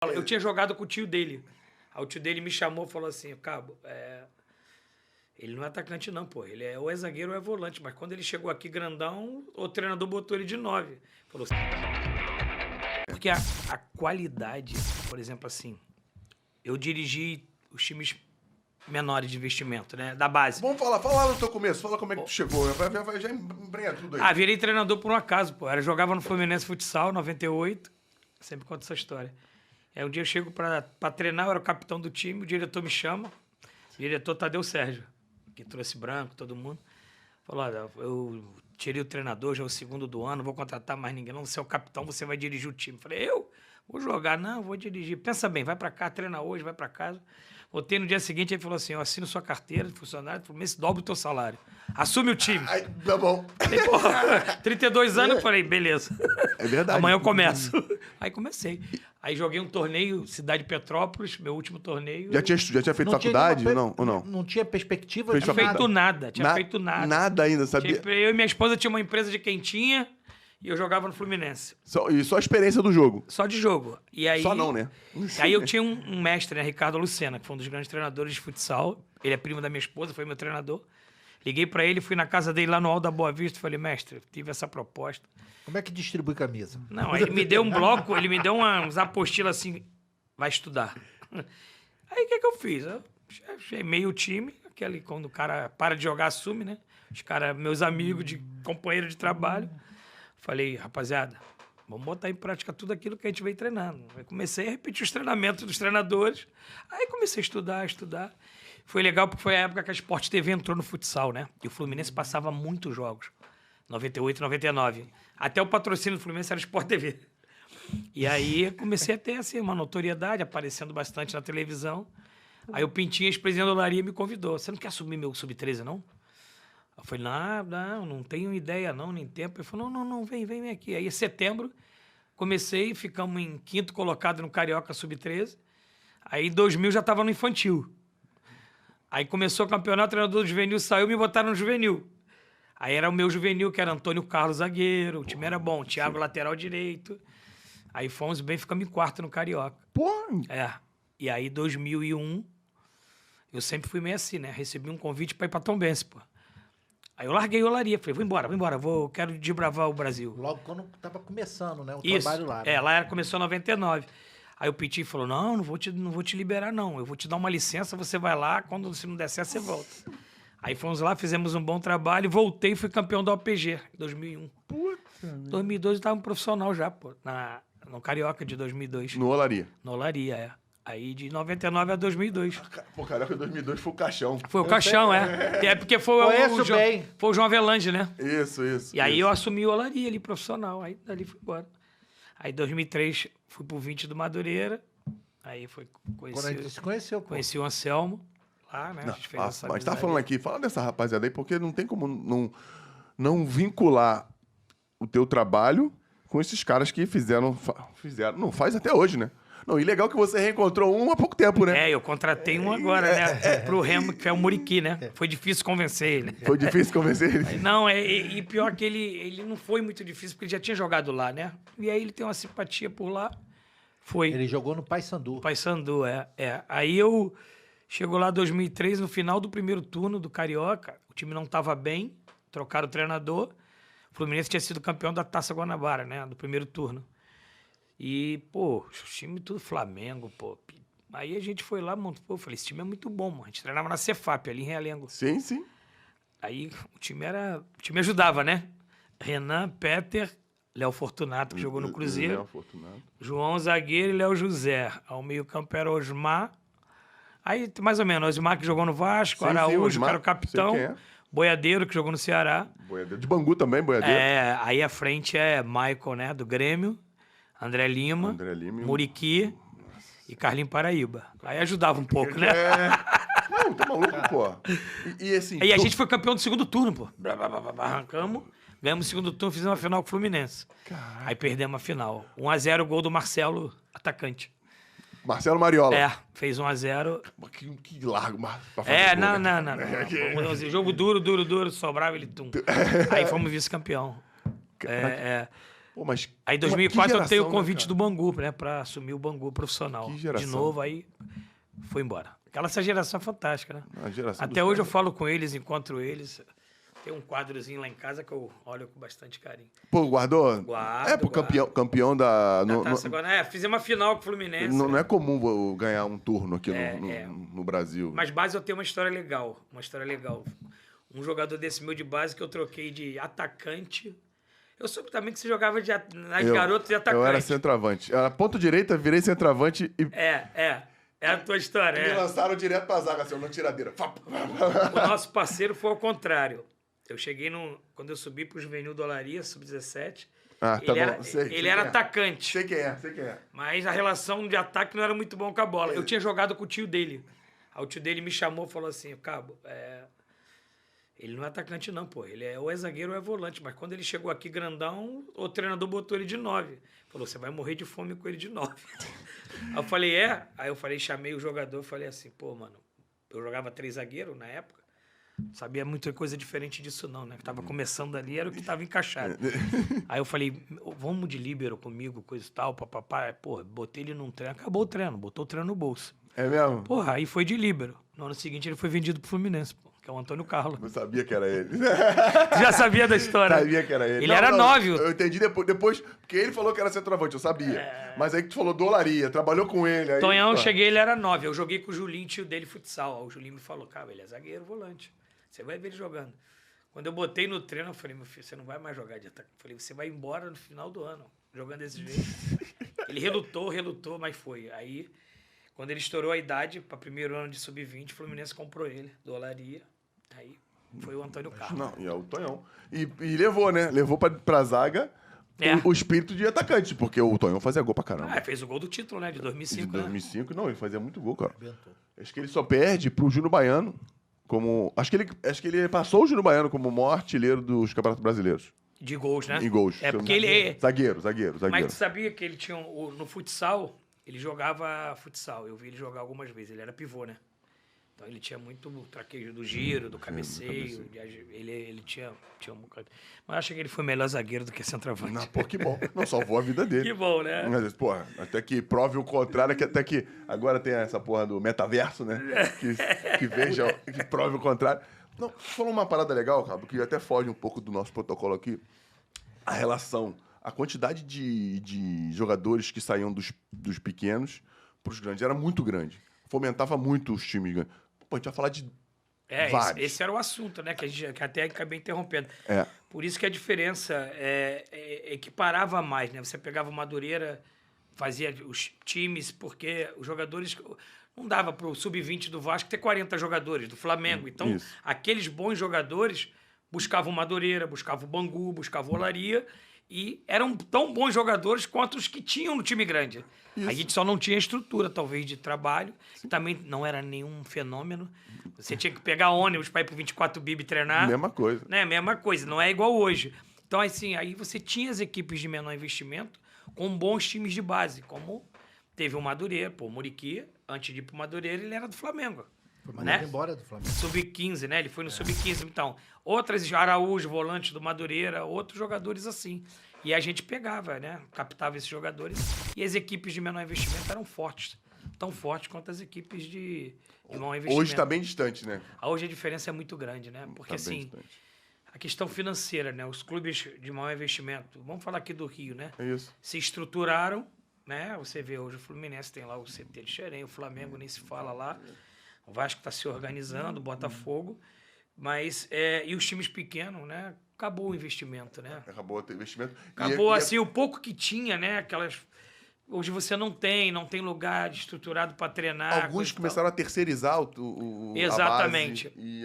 Eu tinha jogado com o tio dele. Aí o tio dele me chamou e falou assim, Cabo, ele não é atacante não, pô. Ele é ou é zagueiro ou é volante. Mas quando ele chegou aqui grandão, o treinador botou ele de 9. Falou assim, porque a qualidade, por exemplo, assim, eu dirigi os times menores de investimento, né? Da base. Vamos falar, fala lá no teu começo, fala como é que tu chegou. Já embrenha tudo aí. Virei treinador por um acaso, pô. Eu jogava no Fluminense Futsal, 98. Sempre conto essa história. Aí um dia eu chego pra treinar, eu era o capitão do time, o diretor me chama. O diretor Tadeu Sérgio, que trouxe branco, todo mundo. Falou, olha, eu tirei o treinador, já é o segundo do ano, não vou contratar mais ninguém, não. Você é o capitão, você vai dirigir o time. Falei, eu? Vou jogar? Não, vou dirigir. Pensa bem, vai pra cá, treina hoje, vai pra casa. Voltei no dia seguinte, ele falou assim, eu assino sua carteira de funcionário, Fluminense, dobra o teu salário. Assume o time. Ai, tá bom. Falei, porra, 32 anos, eu falei, beleza. É verdade. Amanhã eu começo. Aí comecei. Aí joguei um torneio, Cidade Petrópolis, meu último torneio. Já tinha feito faculdade? Não, ou não? Não tinha perspectiva Fez de Tinha nada. feito nada, tinha feito nada. Nada ainda, sabia? Eu e minha esposa tinha uma empresa de quentinha e eu jogava no Fluminense. Só a experiência do jogo. Só de jogo. E aí, Só não, né? Aí eu tinha um mestre, né, Ricardo Lucena, que foi um dos grandes treinadores de futsal. Ele é primo da minha esposa, foi meu treinador. Liguei pra ele, fui na casa dele lá no Alto da Boa Vista e falei, mestre, tive essa proposta. Como é que distribui camisa? Não, aí ele me deu um bloco, ele me deu uns apostilas assim, vai estudar. Aí o que eu fiz? Eu chamei o time, aquele quando o cara para de jogar, assume, né? Os caras, meus amigos, companheiro de trabalho. Falei, rapaziada, vamos botar em prática tudo aquilo que a gente vem treinando. Aí comecei a repetir os treinamentos dos treinadores. Aí comecei a estudar. Foi legal porque foi a época que a Sport TV entrou no futsal, né? E o Fluminense passava muitos jogos. 98, 99. Até o patrocínio do Fluminense era Sport TV. E aí comecei a ter assim, uma notoriedade, aparecendo bastante na televisão. Aí o Pintinho, ex-presidente da Olaria, me convidou. Você não quer assumir meu sub-13, não? Eu falei, não tenho ideia não, nem tempo. Ele falou, não, vem aqui. Aí em setembro, comecei, ficamos em quinto colocado no Carioca sub-13. Aí em 2000 já estava no infantil. Aí começou o campeonato, o treinador do juvenil saiu, me botaram no juvenil. Aí era o meu juvenil, que era Antônio Carlos, zagueiro, o time era bom, Thiago, lateral direito. Aí fomos bem, ficamos em quarto no Carioca. Pô! E aí, 2001, eu sempre fui meio assim, né? Recebi um convite para ir para Tombense, pô. Aí eu larguei o Olaria, falei, vou embora, quero desbravar o Brasil. Logo quando tava começando, né? O Isso, trabalho lá. Né? lá começou em 99. Aí o Pitinho falou, não vou te liberar, não. Eu vou te dar uma licença, você vai lá, quando se não der certo, você volta. Aí fomos lá, fizemos um bom trabalho, voltei e fui campeão da OPG, em 2001. Puta. 2002 eu tava um profissional já, pô, no Carioca de 2002. No Olaria. No Olaria, Aí de 99 a 2002. Pô, Carioca 2002 foi o caixão. Foi o caixão, É porque foi o João Avelange, né? Isso. E aí eu assumi o Olaria ali, profissional. Aí dali fui embora. Aí em 2003 fui pro 20 do Madureira. Aí Quando a gente se conheceu, pô. Conheci o Anselmo lá, né? A gente fez essa mas tá amizade. falando aqui, fala dessa rapaziada aí, porque não tem como não vincular o teu trabalho com esses caras que fizeram. Não, faz até hoje, né? Não, e legal que você reencontrou um há pouco tempo, né? Eu contratei um agora, né? Pro Remo, que é o Muriqui, né? Foi difícil convencer ele. Foi difícil convencer ele? Não, e pior que ele não foi muito difícil, porque ele já tinha jogado lá, né? E aí ele tem uma simpatia por lá. Foi. Ele jogou no Paysandu. Paysandu, Aí eu chegou lá em 2003, no final do primeiro turno do Carioca, o time não estava bem, trocaram o treinador. O Fluminense tinha sido campeão da Taça Guanabara, né? Do primeiro turno. E, pô, o time tudo Flamengo, pô. Aí a gente foi lá, eu falei, esse time é muito bom, mano. A gente treinava na Cefap, ali em Realengo. Sim. Aí o time ajudava, né? Renan, Peter, Léo Fortunato, que jogou no Cruzeiro. Léo Fortunato. João Zagueiro e Léo José. Ao meio-campo era Osmar. Aí, mais ou menos, Osmar que jogou no Vasco, Araújo, que era o capitão. Boiadeiro, que jogou no Ceará. Boiadeiro. De Bangu também, Boiadeiro. Aí à frente é Michael, né? Do Grêmio. André Lima. Muriqui. E Carlinho Paraíba. Aí ajudava um pouco, né? Não, tá maluco, pô. E assim... Aí a gente foi campeão do segundo turno, pô. Arrancamos. Ganhamos o segundo turno, fizemos uma final com o Fluminense. Caraca. Aí perdemos a final. 1-0, gol do Marcelo, atacante. Marcelo Mariola. Fez 1-0. Que largo pra fazer Não. né? Jogo duro, sobrava ele tum. Aí fomos vice-campeão. Pô, mas Aí em que 2004 eu tenho o geração, né, convite cara? do Bangu, né? Pra assumir o Bangu profissional. Que De geração. novo, aí foi embora. Essa geração é fantástica, né? A geração Até dos hoje eu caras. falo com eles, encontro eles. Tem um quadrozinho lá em casa que eu olho com bastante carinho. Pô, guardou? Guardo, É, pô, campeão da... Da no- taça no- agora, fizemos uma final com o Fluminense. não né? é comum ganhar um turno aqui É, no, é. no Brasil. Mas base eu tenho uma história legal. Uma história legal. Um jogador desse meu de base que eu troquei de atacante. Eu soube também que você jogava nas garotas de atacante. Eu era centroavante. Era ponto direita, virei centroavante e... É a tua história. Me É. lançaram direto pra zaga, assim, na tiradeira. O nosso parceiro foi ao contrário. Eu cheguei quando eu subi pro Juvenil do Olaria, sub-17. Ah, tá ele bom. era, Sei ele quem era é. atacante. Sei quem é. Mas a relação de ataque não era muito bom com a bola. Eu tinha jogado com o tio dele. Aí o tio dele me chamou e falou assim, Cabo, ele não é atacante não, pô. Ele ou é zagueiro ou é volante. Mas quando ele chegou aqui grandão, o treinador botou ele de 9. Falou, você vai morrer de fome com ele de 9. Aí eu falei, é? Aí eu falei, chamei o jogador, falei assim, pô, mano, eu jogava 3 zagueiros na época. Não sabia muita coisa diferente disso não, né? Que tava começando ali, era o que tava encaixado. Aí eu falei, vamos de líbero comigo, coisa e tal, papapá. Porra, botei ele num treino, acabou o treino, botou o treino no bolso. É mesmo? Porra, aí foi de líbero. No ano seguinte ele foi vendido pro Fluminense, pô, que é o Antônio Carlos. Eu sabia que era ele. Tu já sabia da história? Sabia que era ele. Ele era 9. Eu entendi depois, porque ele falou que era centroavante, eu sabia. Mas aí que tu falou do Olaria, trabalhou com ele. Aí, Tonhão, eu pô. cheguei, ele era 9. Eu joguei com o Julinho, tio dele, futsal. Aí o Julinho me falou, cara, ele é zagueiro, volante. Você vai ver ele jogando. Quando eu botei no treino, eu falei, meu filho, você não vai mais jogar de ataque. Eu falei, você vai embora no final do ano, jogando desse jeito. Ele relutou, mas foi. Aí, quando ele estourou a idade, para primeiro ano de sub-20, o Fluminense comprou ele, do Olaria. Aí foi o Antônio Carlos. Não, e é o Tonhão. E levou, né? Levou pra zaga É. o espírito de atacante, porque o Tonhão fazia gol pra caramba. Fez o gol do título, né? De 2005, De né? 2005, não, ele fazia muito gol, cara. Arrebentou. Acho que ele só perde pro Júnior Baiano. Acho que ele passou o Júnior Baiano como o maior artilheiro dos Campeonatos Brasileiros. De gols, né? Em gols. É porque ele é... Zagueiro. Mas tu sabia que ele tinha... No futsal, ele jogava futsal. Eu vi ele jogar algumas vezes. Ele era pivô, né? Então ele tinha muito traquejo do giro, do cabeceio. Ele tinha um bocado. Mas eu acho que ele foi melhor zagueiro do que centroavante. Não, pô, que bom. Não salvou a vida dele. Que bom, né? Mas, porra, até que prove o contrário, até que agora tem essa porra do metaverso, né? Que veja, que prove o contrário. Não, falou uma parada legal, cara, que até foge um pouco do nosso protocolo aqui. A relação, a quantidade de jogadores que saíam dos pequenos pros grandes era muito grande. Fomentava muito os times grandes. Pô, a gente vai falar de vários. Esse era o assunto, né? Que até acabei interrompendo. É. Por isso que a diferença equiparava mais, né? Você pegava o Madureira, fazia os times, porque os jogadores... Não dava pro sub-20 do Vasco ter 40 jogadores, do Flamengo. Então, Isso. aqueles bons jogadores buscavam o Madureira, buscavam o Bangu, buscavam o Olaria, e eram tão bons jogadores quanto os que tinham no time grande. Isso. A gente só não tinha estrutura, talvez, de trabalho. Também não era nenhum fenômeno. Você tinha que pegar ônibus para ir pro 24 Bib treinar. Mesma coisa. Né? Mesma coisa, não é igual hoje. Então, assim, aí você tinha as equipes de menor investimento com bons times de base, como teve o Madureira, pô, o Muriqui, antes de ir pro Madureira, ele era do Flamengo. Foi mandado Né? embora do Flamengo. Sub-15, né? Ele foi no Sub-15. Então, outras, Araújo, volante do Madureira, outros jogadores assim. E a gente pegava, né? Captava esses jogadores. E as equipes de menor investimento eram fortes. Tão fortes quanto as equipes de maior investimento. Hoje tá bem distante, né? Hoje a diferença é muito grande, né? Porque, Tá bem assim, distante. a questão financeira, né? Os clubes de maior investimento, vamos falar aqui do Rio, né? É isso. Se estruturaram, né? Você vê hoje o Fluminense tem lá o CT de Xerém, o Flamengo nem se fala lá. O Vasco está se organizando, o Botafogo. Mas, e os times pequenos, né? Acabou o investimento, né? Acabou o investimento. Acabou, assim, o pouco que tinha, né? Aquelas... Hoje você não tem lugar estruturado para treinar. Alguns coisa e tal. começaram a terceirizar a Exatamente. base, e